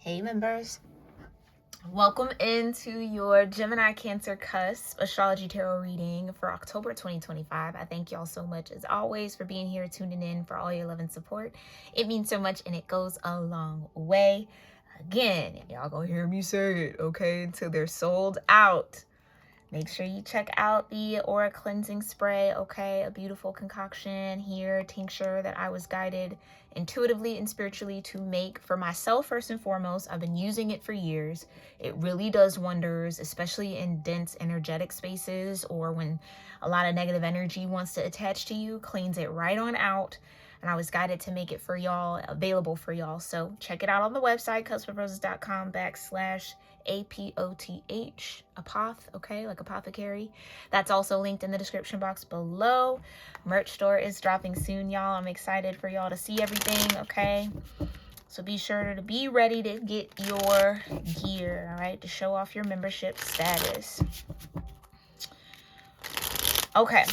Hey members, welcome into your Gemini-Cancer cusp astrology tarot reading for October 2025. I thank y'all so much as always for being here, tuning in, for all your love and support. It means so much and it goes a long way. Again, y'all gonna hear me say it, okay, until they're sold out. Make sure you check out the aura cleansing spray, okay? A beautiful concoction here, tincture that I was guided intuitively and spiritually to make for myself first and foremost. I've been using it for years. It really does wonders, especially in dense energetic spaces or when a lot of negative energy wants to attach to you. Cleans it right on out. And I was guided to make it for y'all, available for y'all. So check it out on the website, cuspofroses.com/APOTH, apoth, okay, like apothecary. That's also linked in the description box below. Merch store is dropping soon, y'all. I'm excited for y'all to see everything, okay? So be sure to be ready to get your gear, all right, to show off your membership status. Okay.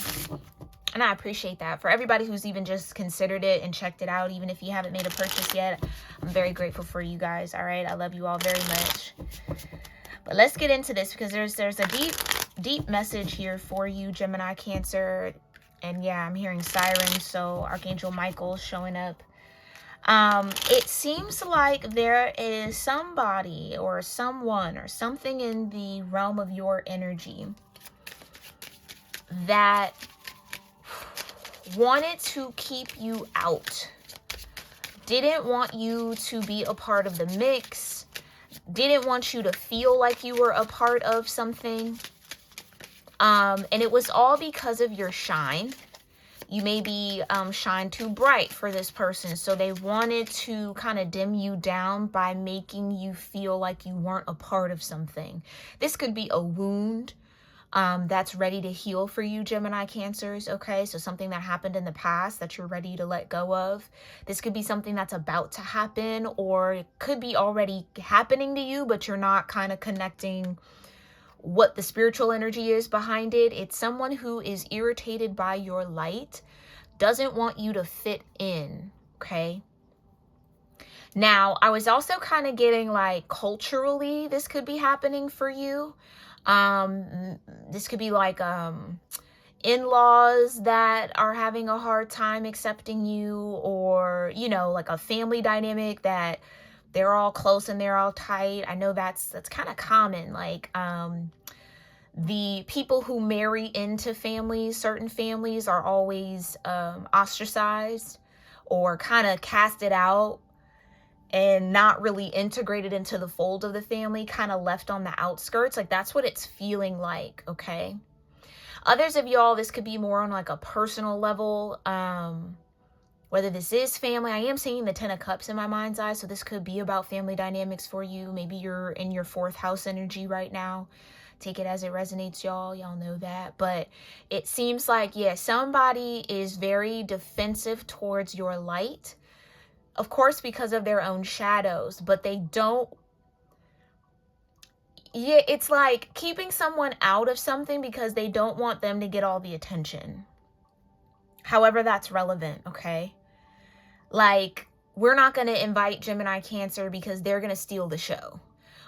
And I appreciate that. For everybody who's even just considered it and checked it out, even if you haven't made a purchase yet, I'm very grateful for you guys, all right? I love you all very much. But let's get into this because there's a deep message here for you, Gemini Cancer. And yeah, I'm hearing sirens, so Archangel Michael showing up. It seems like there is somebody or someone or something in the realm of your energy that wanted to keep you out, didn't want you to be a part of the mix, didn't want you to feel like you were a part of something, and it was all because of your shine. You may be shine too bright for this person, so they wanted to kind of dim you down by making you feel like you weren't a part of something. This could be a wound that's ready to heal for you, Gemini Cancers, okay? So something that happened in the past that you're ready to let go of. This could be something that's about to happen, or it could be already happening to you, but you're not kind of connecting what the spiritual energy is behind it. It's someone who is irritated by your light, doesn't want you to fit in, okay? Now, I was also kind of getting like culturally, this could be happening for you. This could be like in-laws that are having a hard time accepting you, or you know, like a family dynamic that they're all close and they're all tight. I know that's kind of common, like the people who marry into families, certain families are always ostracized or kind of casted out and not really integrated into the fold of the family, kind of left on the outskirts. Like that's what it's feeling like, okay? Others of y'all, this could be more on like a personal level, whether this is family. I am seeing the 10 of Cups in my mind's eye, so this could be about family dynamics for you. Maybe you're in your 4th house energy right now. Take it as it resonates, y'all. Y'all know that. But it seems like, yeah, somebody is very defensive towards your light. Of course, because of their own shadows, but they don't. Yeah, it's like keeping someone out of something because they don't want them to get all the attention. However, that's relevant, okay? Like, we're not going to invite Gemini Cancer because they're going to steal the show.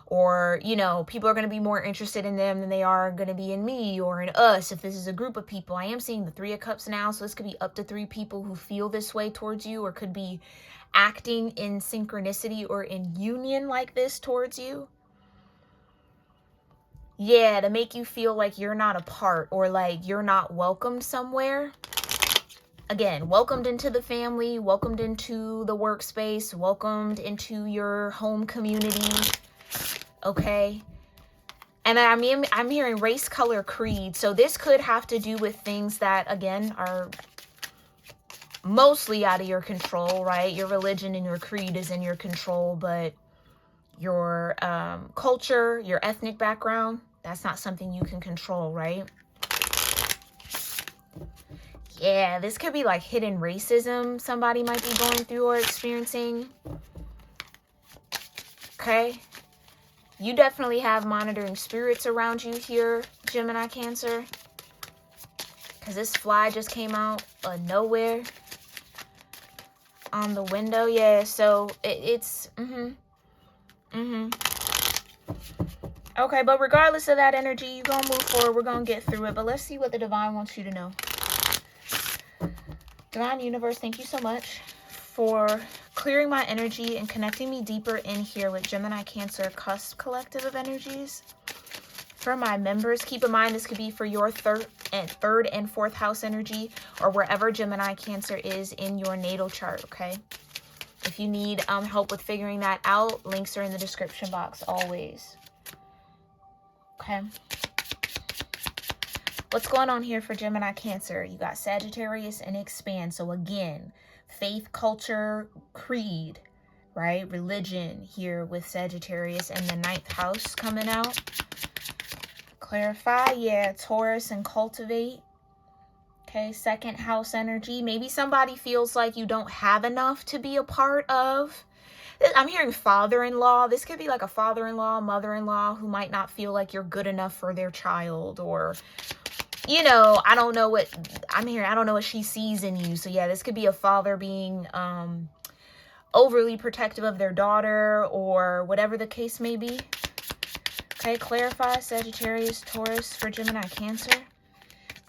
Or, you know, people are going to be more interested in them than they are going to be in me or in us if this is a group of people. I am seeing the 3 of Cups now, so this could be up to 3 people who feel this way towards you, or could be acting in synchronicity or in union like this towards you. Yeah, to make you feel like you're not a part or like you're not welcomed somewhere. Again, welcomed into the family, welcomed into the workspace, welcomed into your home community, okay? And I mean, I'm hearing race, color, creed. So this could have to do with things that, again, are mostly out of your control, right? Your religion and your creed is in your control, but your culture, your ethnic background, that's not something you can control, right? Yeah, this could be like hidden racism somebody might be going through or experiencing. Okay? You definitely have monitoring spirits around you here, Gemini Cancer. Because this fly just came out of nowhere on the window. Yeah, so it's Okay, but regardless of that energy, you're going to move forward. We're going to get through it. But let's see what the divine wants you to know. Divine universe, thank you so much for clearing my energy and connecting me deeper in here with Gemini-Cancer cusp collective of energies. For my members, keep in mind this could be for your third and fourth house energy, or wherever Gemini-Cancer is in your natal chart, okay? If you need help with figuring that out, links are in the description box always. Okay. What's going on here for Gemini-Cancer? You got Sagittarius and expand. So again, faith, culture, creed, right? Religion here with Sagittarius and the 9th house coming out. Clarify, yeah, Taurus and cultivate. Okay, 2nd house energy. Maybe somebody feels like you don't have enough to be a part of. I'm hearing father-in-law. This could be like a father-in-law, mother-in-law who might not feel like you're good enough for their child, or, you know, I don't know what I'm hearing. I don't know what she sees in you. So yeah, this could be a father being overly protective of their daughter, or whatever the case may be. Okay, clarify, Sagittarius, Taurus for Gemini-Cancer.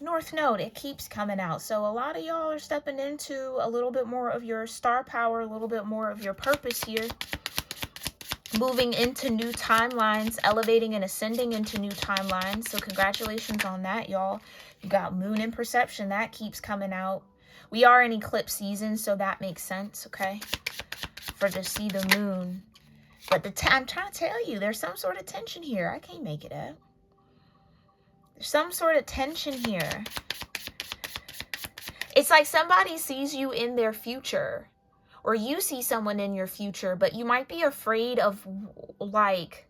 North Node, it keeps coming out. So a lot of y'all are stepping into a little bit more of your star power, a little bit more of your purpose here. Moving into new timelines, elevating and ascending into new timelines. So congratulations on that, y'all. You got moon in perception. That keeps coming out. We are in eclipse season, so that makes sense, okay? For to see the moon. But I'm trying to tell you, there's some sort of tension here. I can't make it up. There's some sort of tension here. It's like somebody sees you in their future, or you see someone in your future, but you might be afraid of, like,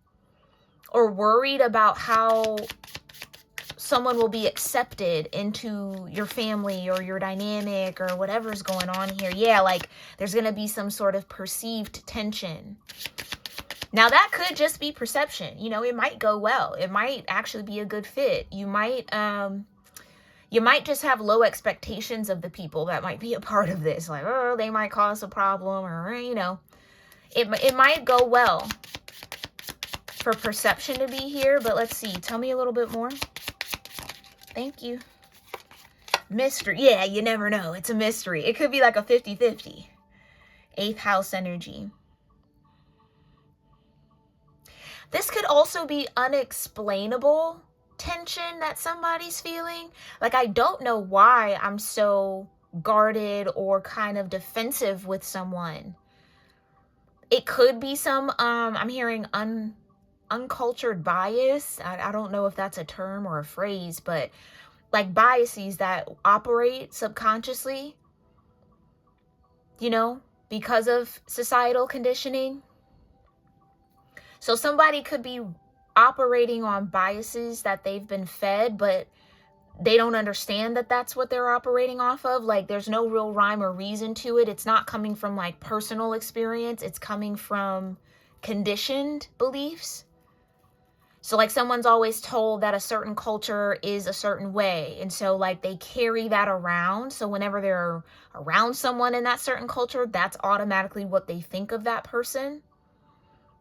or worried about how someone will be accepted into your family or your dynamic or whatever's going on here. Yeah, like there's going to be some sort of perceived tension. Now, that could just be perception. You know, it might go well. It might actually be a good fit. You might just have low expectations of the people that might be a part of this. Like, oh, they might cause a problem, or, you know, it might go well for perception to be here. But let's see. Tell me a little bit more. Thank you. Mystery. Yeah, you never know. It's a mystery. It could be like a 50-50. 8th house energy. This could also be unexplainable tension that somebody's feeling. Like, I don't know why I'm so guarded or kind of defensive with someone. It could be some, I'm hearing uncultured bias. I don't know if that's a term or a phrase, but like biases that operate subconsciously, you know, because of societal conditioning. So somebody could be operating on biases that they've been fed, but they don't understand that that's what they're operating off of. Like, there's no real rhyme or reason to it. It's not coming from like personal experience. It's coming from conditioned beliefs. So like someone's always told that a certain culture is a certain way. And so like they carry that around. So whenever they're around someone in that certain culture, that's automatically what they think of that person.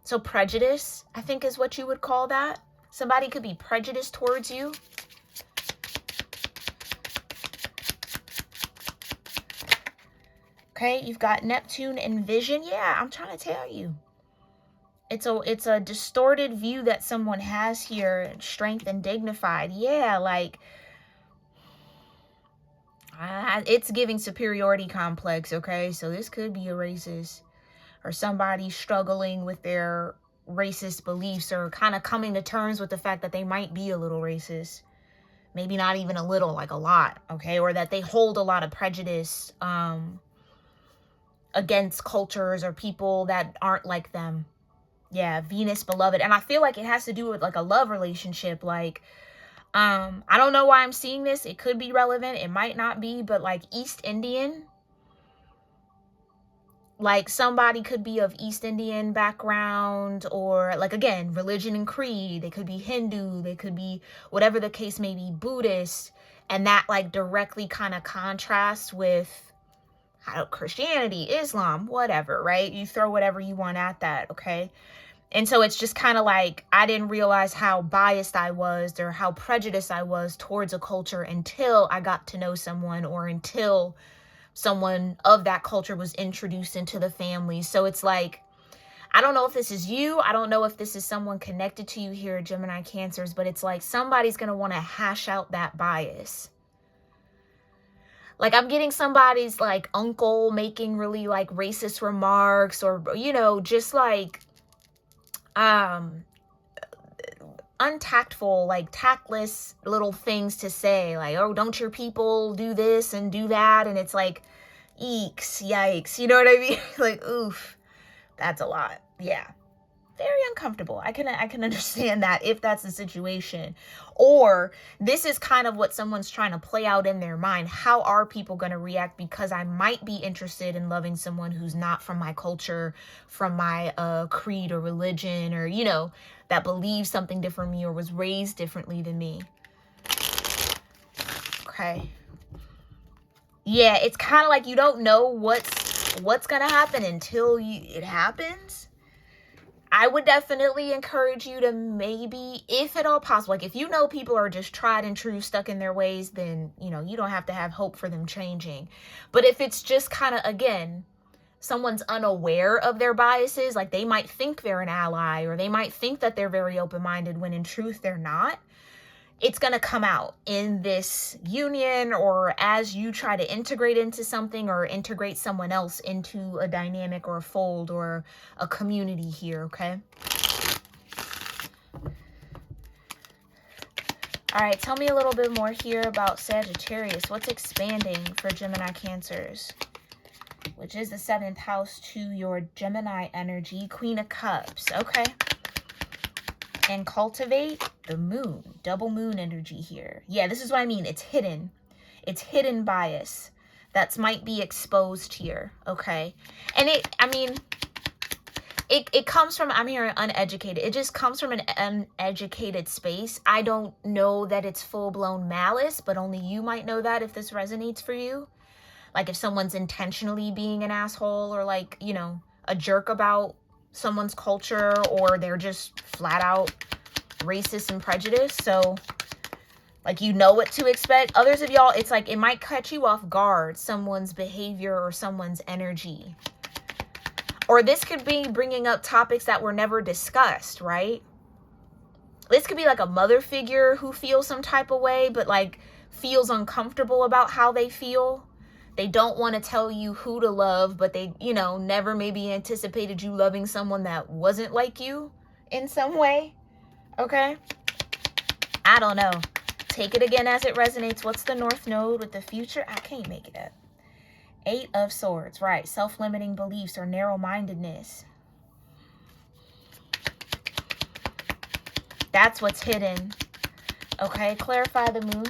So prejudice, I think, is what you would call that. Somebody could be prejudiced towards you. Okay, you've got Neptune and vision. Yeah, I'm trying to tell you. It's a distorted view that someone has here. Strength and dignified. Yeah, like it's giving superiority complex, okay? So this could be a racist, or somebody struggling with their racist beliefs, or kind of coming to terms with the fact that they might be a little racist. Maybe not even a little, like a lot, okay? Or that they hold a lot of prejudice against cultures or people that aren't like them. Yeah, Venus beloved. And I feel like it has to do with like a love relationship. Like, I don't know why I'm seeing this. It could be relevant. It might not be, but like East Indian. Like somebody could be of East Indian background, or like, again, religion and creed. They could be Hindu. They could be whatever the case may be, Buddhist. And that like directly kind of contrasts with Christianity, Islam, whatever, right? You throw whatever you want at that, okay? And so it's just kind of like, I didn't realize how biased I was or how prejudiced I was towards a culture until I got to know someone, or until someone of that culture was introduced into the family. So it's like, I don't know if this is you. I don't know if this is someone connected to you here, Gemini Cancers, but it's like somebody's going to want to hash out that bias. Like, I'm getting somebody's like uncle making really like racist remarks, or, you know, just like untactful, like tactless little things to say, like, oh, don't your people do this and do that? And it's like, eeks, yikes, you know what I mean? Like, oof, that's a lot. Yeah, very uncomfortable. I can understand that if that's the situation. Or this is kind of what someone's trying to play out in their mind. How are people going to react because I might be interested in loving someone who's not from my culture, from my creed or religion, or, you know, that believes something different from me or was raised differently than me. Okay. Yeah, it's kind of like you don't know what's going to happen until it happens. I would definitely encourage you to maybe, if at all possible, like if you know people are just tried and true, stuck in their ways, then, you know, you don't have to have hope for them changing. But if it's just kind of, again, someone's unaware of their biases, like they might think they're an ally, or they might think that they're very open-minded when in truth they're not, it's going to come out in this union, or as you try to integrate into something or integrate someone else into a dynamic or a fold or a community here, okay? All right, tell me a little bit more here about Sagittarius. What's expanding for Gemini Cancers, which is the 7th house to your Gemini energy, Queen of Cups, okay? And cultivate the moon, double moon energy here. Yeah, this is what I mean. It's hidden. It's hidden bias that might be exposed here, okay? And it comes from, I'm hearing uneducated. It just comes from an uneducated space. I don't know that it's full-blown malice, but only you might know that if this resonates for you. Like if someone's intentionally being an asshole, or like, you know, a jerk about someone's culture, or they're just flat out racist and prejudiced. So like, you know what to expect. Others of y'all, it's like it might catch you off guard, someone's behavior or someone's energy. Or this could be bringing up topics that were never discussed, right? This could be like a mother figure who feels some type of way, but like feels uncomfortable about how they feel. They don't want to tell you who to love, but they, you know, never maybe anticipated you loving someone that wasn't like you in some way. Okay? I don't know. Take it again as it resonates. What's the North Node with the future? I can't make it up. 8 of Swords, right? Self-limiting beliefs or narrow-mindedness. That's what's hidden. Okay, clarify the moon.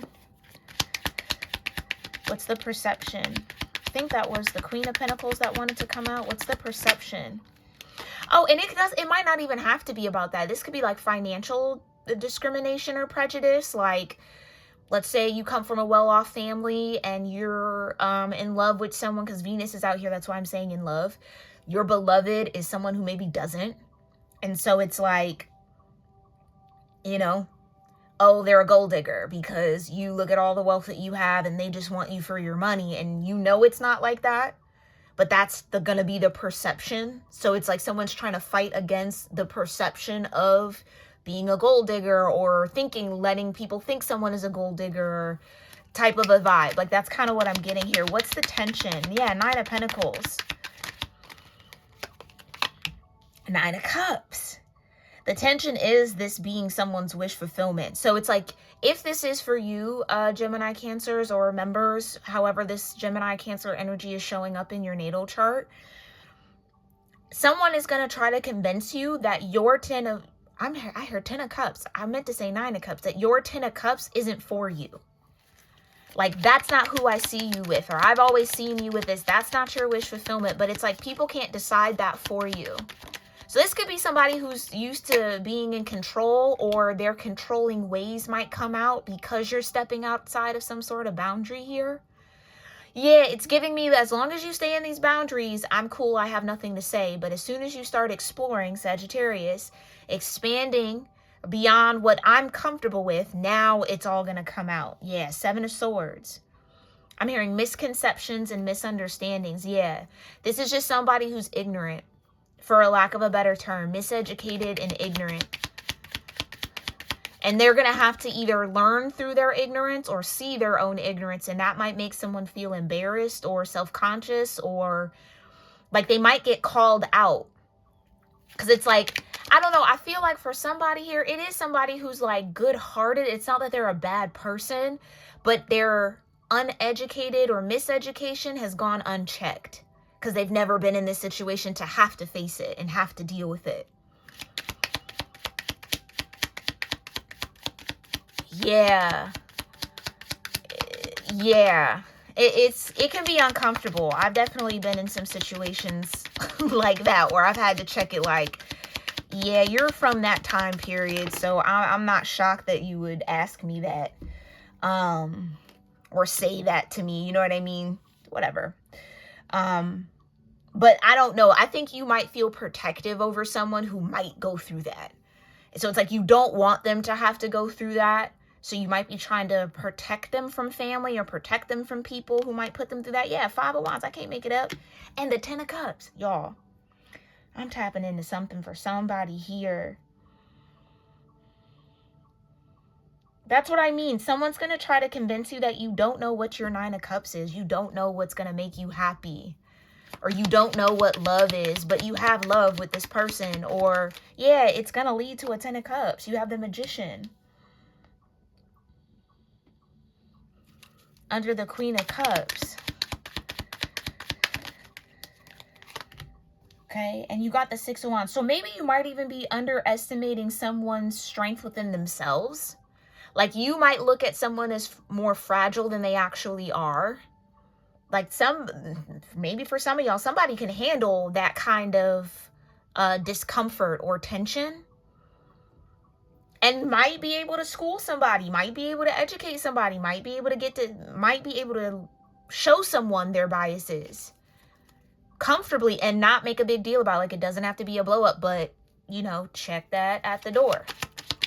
What's the perception? I think that was the Queen of Pentacles that wanted to come out. What's the perception? Oh, and it might not even have to be about that. This could be like financial discrimination or prejudice. Like, let's say you come from a well-off family and you're in love with someone, because Venus is out here. That's why I'm saying in love. Your beloved is someone who maybe doesn't. And so it's like, you know, oh, they're a gold digger because you look at all the wealth that you have and they just want you for your money. And you know it's not like that, but that's gonna be the perception. So it's like someone's trying to fight against the perception of being a gold digger, or letting people think someone is a gold digger type of a vibe. Like that's kind of what I'm getting here. What's the tension? Yeah, 9 of Pentacles. 9 of Cups. The tension is this being someone's wish fulfillment. So it's like, if this is for you, Gemini Cancers or members, however this Gemini Cancer energy is showing up in your natal chart, someone is going to try to convince you that your I heard 10 of Cups. I meant to say 9 of Cups. That your 10 of Cups isn't for you. Like, that's not who I see you with. Or I've always seen you with this. That's not your wish fulfillment. But it's like people can't decide that for you. So this could be somebody who's used to being in control, or their controlling ways might come out because you're stepping outside of some sort of boundary here. Yeah, it's giving me that as long as you stay in these boundaries, I'm cool, I have nothing to say. But as soon as you start exploring, Sagittarius, expanding beyond what I'm comfortable with, now it's all going to come out. Yeah, Seven of Swords. I'm hearing misconceptions and misunderstandings. Yeah, this is just somebody who's ignorant, for a lack of a better term, miseducated and ignorant. And they're going to have to either learn through their ignorance or see their own ignorance. And that might make someone feel embarrassed or self-conscious, or like they might get called out. Because it's like, I don't know. I feel like for somebody here, it is somebody who's like good-hearted. It's not that they're a bad person, but their uneducated or miseducation has gone unchecked. Because they've never been in this situation to have to face it and have to deal with it. Yeah. It can be uncomfortable. I've definitely been in some situations like that where I've had to check it like, yeah, you're from that time period, so I'm not shocked that you would ask me that, or say that to me, you know what I mean? Whatever. But I don't know. I think you might feel protective over someone who might go through that. So it's like you don't want them to have to go through that. So you might be trying to protect them from family or protect them from people who might put them through that. Yeah, Five of Wands. I can't make it up. And the Ten of Cups. Y'all, I'm tapping into something for somebody here. That's what I mean. Someone's going to try to convince you that you don't know what your Nine of Cups is. You don't know what's going to make you happy. Or you don't know what love is, but you have love with this person. Or, yeah, it's going to lead to a Ten of Cups. You have the Magician. Under the Queen of Cups. Okay, and you got the Six of Wands. So maybe you might even be underestimating someone's strength within themselves. Like you might look at someone as more fragile than they actually are. Like maybe for some of y'all, somebody can handle that kind of discomfort or tension. And might be able to school somebody, might be able to educate somebody, might be able to show someone their biases comfortably and not make a big deal about it. Like it doesn't have to be a blow up, but you know, check that at the door.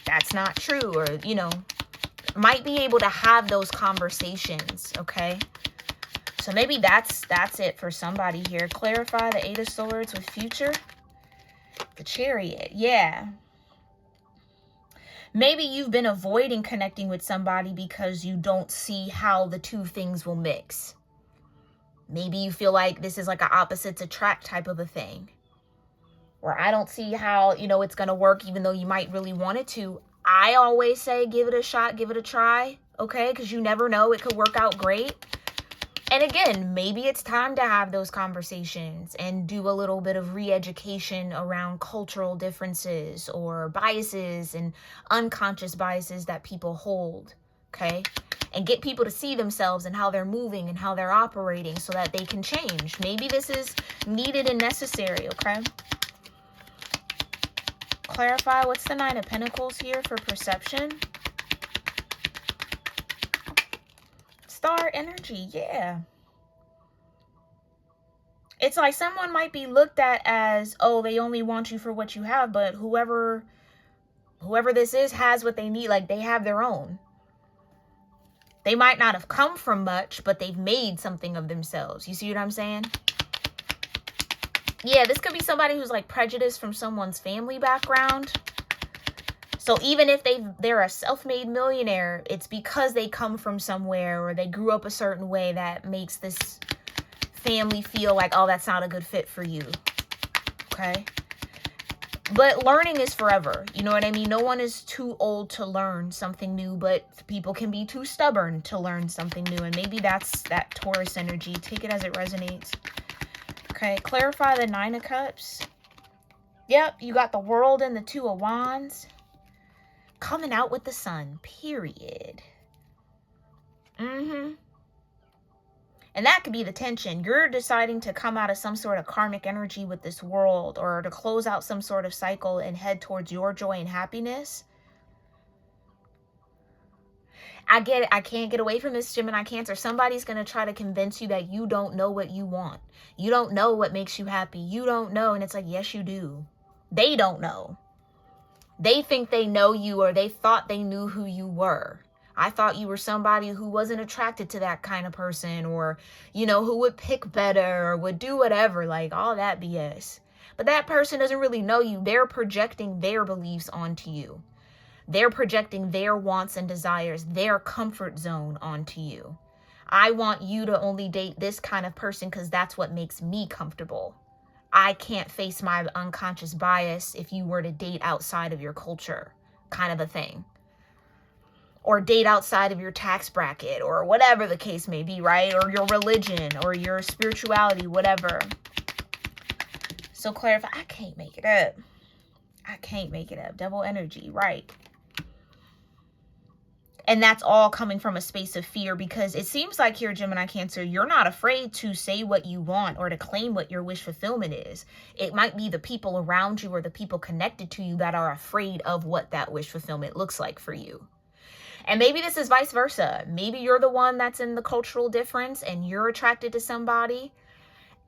That's not true, or you know, might be able to have those conversations, okay? So maybe that's it for somebody here. Clarify the Eight of Swords with future. The Chariot, yeah. Maybe you've been avoiding connecting with somebody because you don't see how the two things will mix. Maybe you feel like this is like an opposites attract type of a thing. Where I don't see how, you know, it's going to work even though you might really want it to. I always say give it a shot, give it a try, okay? Because you never know, it could work out great. And again, maybe it's time to have those conversations and do a little bit of re-education around cultural differences or biases and unconscious biases that people hold, okay? And get people to see themselves and how they're moving and how they're operating so that they can change. Maybe this is needed and necessary, okay? Clarify, what's the Nine of Pentacles here for perception? Star energy, yeah. It's like someone might be looked at as, oh, they only want you for what you have, but whoever this is has what they need. Like they have their own. They might not have come from much, but they've made something of themselves. You see what I'm saying? Yeah, this could be somebody who's like prejudiced from someone's family background. So even if they're a self-made millionaire, it's because they come from somewhere or they grew up a certain way that makes this family feel like, oh, that's not a good fit for you. Okay? But learning is forever. You know what I mean? No one is too old to learn something new, but people can be too stubborn to learn something new. And maybe that's that Taurus energy. Take it as it resonates. Okay, clarify the Nine of Cups. Yep, you got the World and the Two of Wands. Coming out with the Sun, period. And that could be the tension. You're deciding to come out of some sort of karmic energy with this world, or to close out some sort of cycle and head towards your joy and happiness. I get it. I can't get away from this, Gemini Cancer. Somebody's going to try to convince you that you don't know what you want. You don't know what makes you happy. You don't know. And it's like, yes, you do. They don't know. They think they know you, or they thought they knew who you were. I thought you were somebody who wasn't attracted to that kind of person, or, you know, who would pick better or would do whatever, like all that BS. But that person doesn't really know you. They're projecting their beliefs onto you. They're projecting their wants and desires, their comfort zone onto you. I want you to only date this kind of person because that's what makes me comfortable. I can't face my unconscious bias if you were to date outside of your culture, kind of a thing. Or date outside of your tax bracket, or whatever the case may be, right? Or your religion, or your spirituality, whatever. So clarify, I can't make it up. I can't make it up. Double energy, right? And that's all coming from a space of fear, because it seems like here, Gemini Cancer, you're not afraid to say what you want or to claim what your wish fulfillment is. It might be the people around you or the people connected to you that are afraid of what that wish fulfillment looks like for you. And maybe this is vice versa. Maybe you're the one that's in the cultural difference and you're attracted to somebody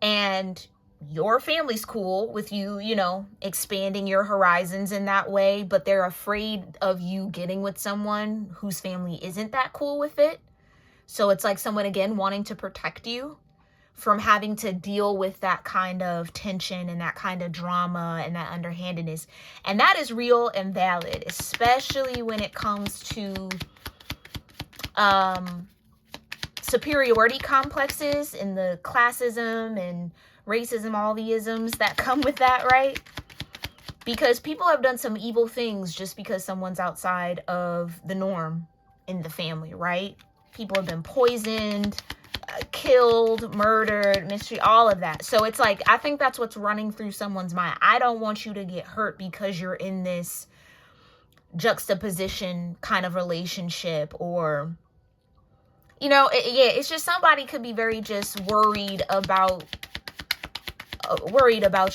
and your family's cool with you, you know, expanding your horizons in that way, but they're afraid of you getting with someone whose family isn't that cool with it. So it's like someone, again, wanting to protect you from having to deal with that kind of tension and that kind of drama and that underhandedness. And that is real and valid, especially when it comes to superiority complexes and the classism and racism, all the isms that come with that, right? Because people have done some evil things just because someone's outside of the norm in the family, right? People have been poisoned, killed, murdered, mystery, all of that. So it's like, I think that's what's running through someone's mind. I don't want you to get hurt because you're in this juxtaposition kind of relationship, or, you know, it's just somebody could be very just worried about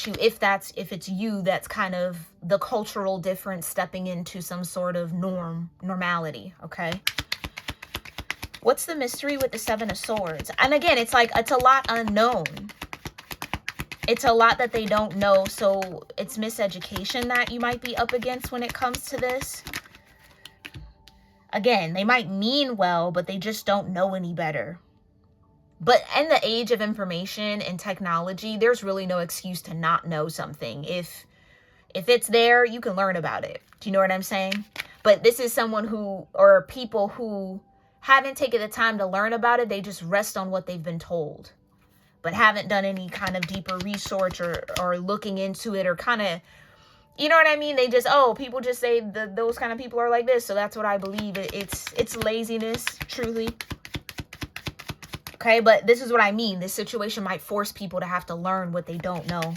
you, if it's you that's kind of the cultural difference stepping into some sort of normality, okay? What's the mystery with the Seven of Swords? And again, it's like, it's a lot unknown. It's a lot that they don't know. So it's miseducation that you might be up against when it comes to this. Again, they might mean well, but they just don't know any better. But in the age of information and technology, there's really no excuse to not know something. If it's there, you can learn about it. Do you know what I'm saying? But this is someone who, or people who haven't taken the time to learn about it. They just rest on what they've been told, but haven't done any kind of deeper research or looking into it, or kind of, you know what I mean? They just, oh, people just say those kind of people are like this, so that's what I believe. It's laziness, truly. Okay, but this is what I mean. This situation might force people to have to learn what they don't know.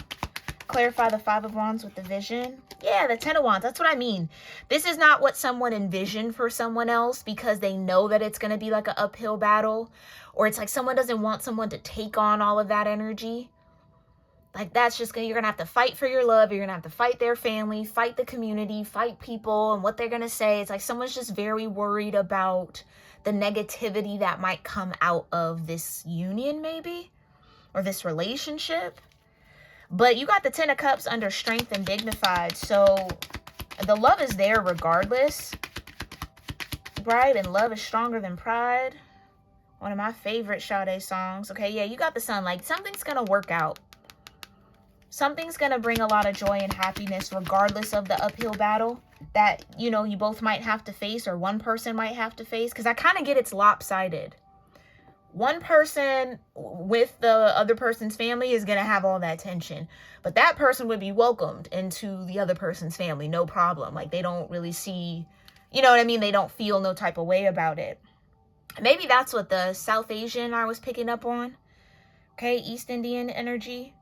Clarify the Five of Wands with the vision. Yeah, the Ten of Wands. That's what I mean. This is not what someone envisioned for someone else, because they know that it's going to be like an uphill battle. Or it's like someone doesn't want someone to take on all of that energy. Like, that's just you're going to have to fight for your love. You're going to have to fight their family, fight the community, fight people and what they're going to say. It's like someone's just very worried about the negativity that might come out of this union, maybe, or this relationship. But you got the Ten of Cups under strength and dignified. So the love is there regardless, right? And love is stronger than pride. One of my favorite Sade songs. Okay, yeah, you got the Sun. Like, something's going to work out. Something's going to bring a lot of joy and happiness regardless of the uphill battle that, you know, you both might have to face, or one person might have to face. Because I kind of get it's lopsided. One person with the other person's family is going to have all that tension. But that person would be welcomed into the other person's family. No problem. Like, they don't really see, you know what I mean? They don't feel no type of way about it. Maybe that's what the South Asian I was picking up on. Okay, East Indian energy.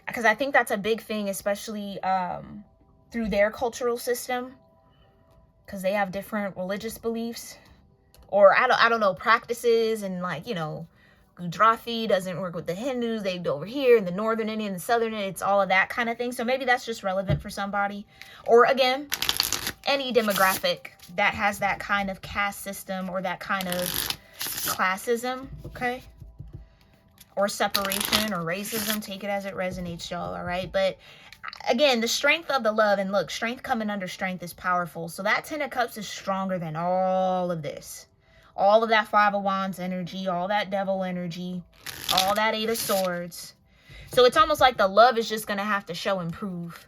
Because I think that's a big thing, especially through their cultural system. Because they have different religious beliefs. Or I don't know, practices, and like, you know, Gujarati doesn't work with the Hindus. They go over here, and the Northern Indian, the Southern Indian, it's all of that kind of thing. So maybe that's just relevant for somebody. Or again, any demographic that has that kind of caste system or that kind of classism, okay? Or separation or racism. Take it as it resonates, y'all, all right? But again, the strength of the love, and look, strength coming under strength is powerful. So that 10 of Cups is stronger than all of this. All of that 5 of Wands energy, all that devil energy, all that 8 of Swords. So it's almost like the love is just going to have to show and prove.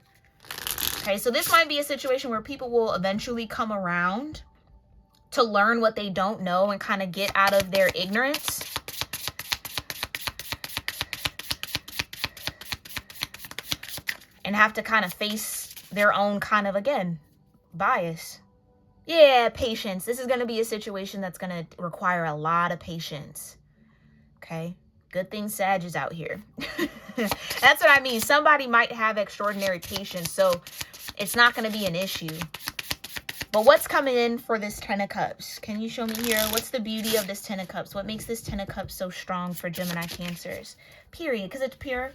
Okay, so this might be a situation where people will eventually come around to learn what they don't know and kind of get out of their ignorance. And have to kind of face their own kind of, again, bias. Yeah, patience. This is going to be a situation that's going to require a lot of patience. Okay? Good thing Sag is out here. That's what I mean. Somebody might have extraordinary patience, so it's not going to be an issue. But what's coming in for this 10 of Cups? Can you show me here? What's the beauty of this 10 of Cups? What makes this 10 of Cups so strong for Gemini Cancers? Period. Because it's pure.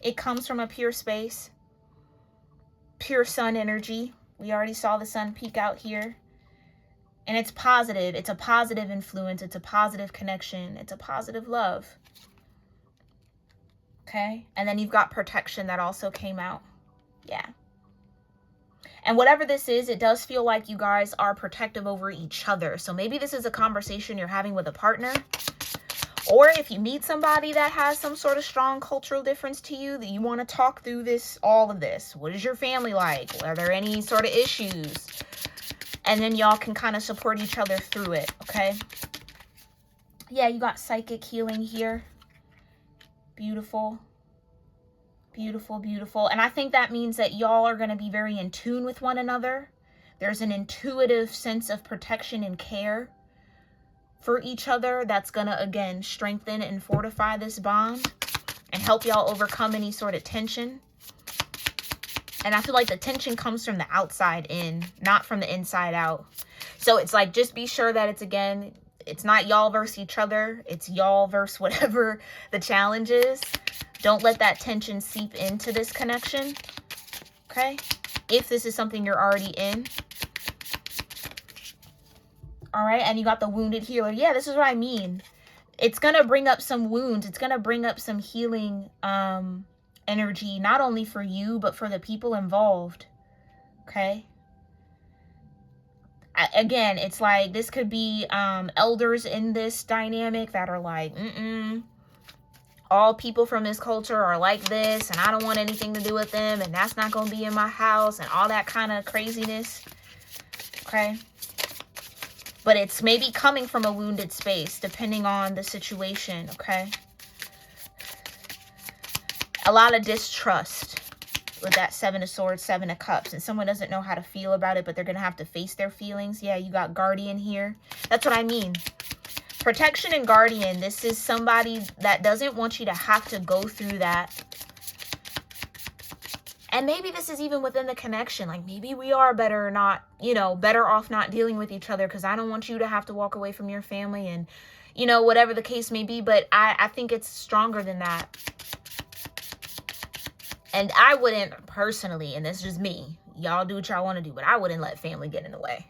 It comes from a pure space. Pure sun energy. We already saw the sun peek out here. And it's positive. It's a positive influence. It's a positive connection. It's a positive love. Okay? And then you've got protection that also came out. Yeah. And whatever this is, it does feel like you guys are protective over each other. So maybe this is a conversation you're having with a partner. Or if you meet somebody that has some sort of strong cultural difference to you, that you want to talk through this, all of this. What is your family like? Are there any sort of issues? And then y'all can kind of support each other through it, okay? Yeah, you got psychic healing here. Beautiful. Beautiful, beautiful. And I think that means that y'all are going to be very in tune with one another. There's an intuitive sense of protection and care for each other that's going to, again, strengthen and fortify this bond and help y'all overcome any sort of tension. And I feel like the tension comes from the outside in, not from the inside out. So it's like, just be sure that it's, again, it's not y'all versus each other. It's y'all versus whatever the challenge is. Don't let that tension seep into this connection, okay? If this is something you're already in. All right, and you got the wounded healer. Yeah, this is what I mean. It's going to bring up some wounds. It's going to bring up some healing energy, not only for you, but for the people involved, okay? Again, it's like this could be elders in this dynamic that are like, all people from this culture are like this, and I don't want anything to do with them, and that's not going to be in my house, and all that kind of craziness, okay? But it's maybe coming from a wounded space, depending on the situation, okay? A lot of distrust with that 7 of Swords, 7 of Cups, and someone doesn't know how to feel about it, but they're going to have to face their feelings. Yeah, you got Guardian here. That's what I mean. Protection and Guardian. This is somebody that doesn't want you to have to go through that. And maybe this is even within the connection. Like, maybe we are better not, better off not dealing with each other, because I don't want you to have to walk away from your family and, whatever the case may be. But I think it's stronger than that. And I wouldn't personally, and this is just me, y'all do what y'all want to do, but I wouldn't let family get in the way.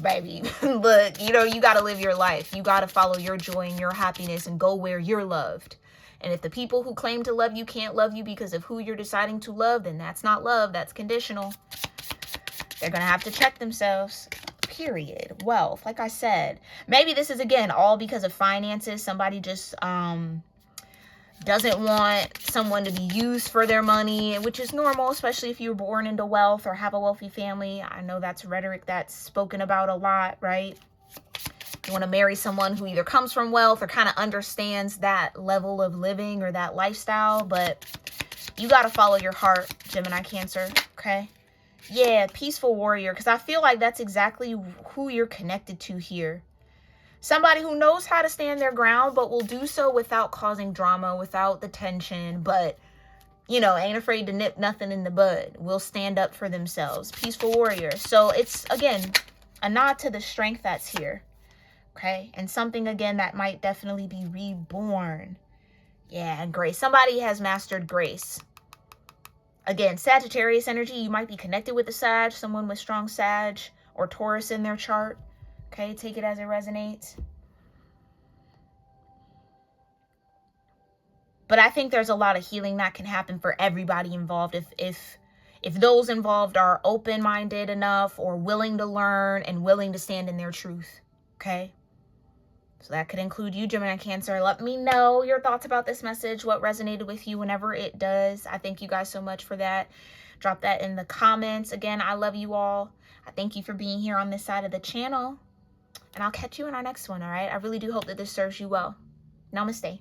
Baby, look, you got to live your life. You got to follow your joy and your happiness and go where you're loved. And if the people who claim to love you can't love you because of who you're deciding to love, then that's not love. That's conditional. They're going to have to check themselves. Period. Wealth, like I said. Maybe this is, again, all because of finances. Somebody just doesn't want someone to be used for their money, which is normal, especially if you're born into wealth or have a wealthy family. I know that's rhetoric that's spoken about a lot, right? You want to marry someone who either comes from wealth or kind of understands that level of living or that lifestyle, but you got to follow your heart, Gemini Cancer, okay? Yeah, peaceful warrior, because I feel like that's exactly who you're connected to here. Somebody who knows how to stand their ground, but will do so without causing drama, without the tension, but, ain't afraid to nip nothing in the bud. Will stand up for themselves. Peaceful warrior. So it's, again, a nod to the strength that's here. Okay? And something, again, that might definitely be reborn. Yeah, and grace. Somebody has mastered grace. Again, Sagittarius energy, you might be connected with a Sag, someone with strong Sag or Taurus in their chart. Okay, take it as it resonates. But I think there's a lot of healing that can happen for everybody involved if those involved are open-minded enough or willing to learn and willing to stand in their truth. Okay? So that could include you, Gemini Cancer. Let me know your thoughts about this message, what resonated with you whenever it does. I thank you guys so much for that. Drop that in the comments. Again, I love you all. I thank you for being here on this side of the channel. And I'll catch you in our next one, all right? I really do hope that this serves you well. Namaste.